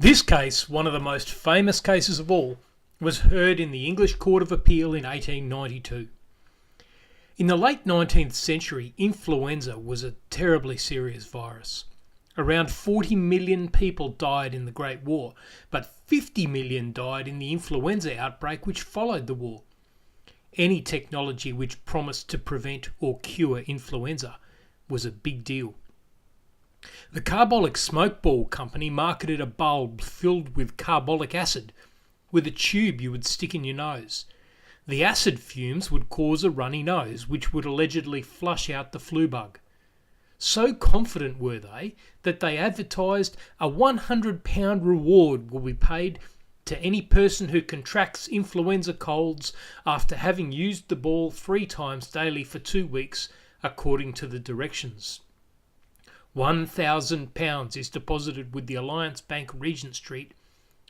This case, one of the most famous cases of all, was heard in the English Court of Appeal in 1892. In the late 19th century, influenza was a terribly serious virus. Around 40 million people died in the Great War, but 50 million died in the influenza outbreak which followed the war. Any technology which promised to prevent or cure influenza was a big deal. The Carbolic smoke ball company marketed a bulb filled with carbolic acid, with a tube you would stick in your nose. The acid fumes would cause a runny nose, which would allegedly flush out the flu bug. So confident were they that they advertised a £100 reward will be paid to any person who contracts influenza colds after having used the ball 3 times daily for 2 weeks, according to the directions. £1,000 is deposited with the Alliance Bank, Regent Street,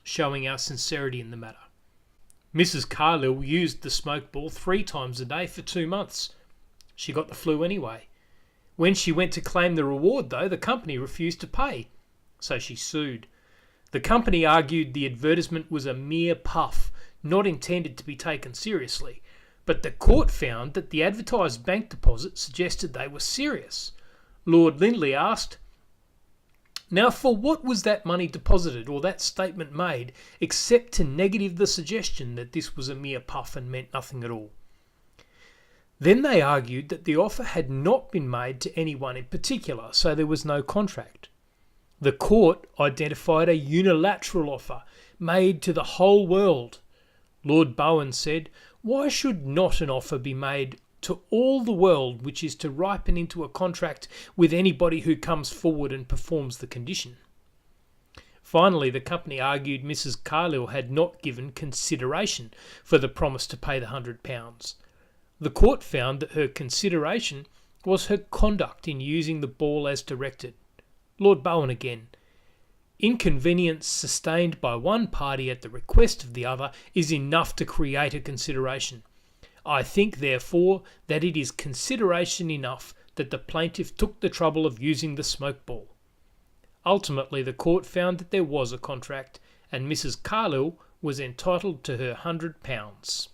showing our sincerity in the matter. Mrs. Carlill used the smoke ball 3 times a day for 2 months. She got the flu anyway. When she went to claim the reward, though, the company refused to pay, so she sued. The company argued the advertisement was a mere puff, not intended to be taken seriously, but the court found that the advertised bank deposit suggested they were serious. Lord Lindley asked, "Now, for what was that money deposited or that statement made, except to negative the suggestion that this was a mere puff and meant nothing at all?" Then they argued that the offer had not been made to anyone in particular, so there was no contract. The court identified a unilateral offer made to the whole world. Lord Bowen said, "Why should not an offer be made to all the world which is to ripen into a contract with anybody who comes forward and performs the condition?" Finally, the company argued Mrs. Carlill had not given consideration for the promise to pay the £100. The court found that her consideration was her conduct in using the ball as directed. Lord Bowen again. "Inconvenience sustained by one party at the request of the other is enough to create a consideration. I think, therefore, that it is consideration enough that the plaintiff took the trouble of using the smoke ball." Ultimately, the court found that there was a contract, and Mrs. Carlill was entitled to her £100.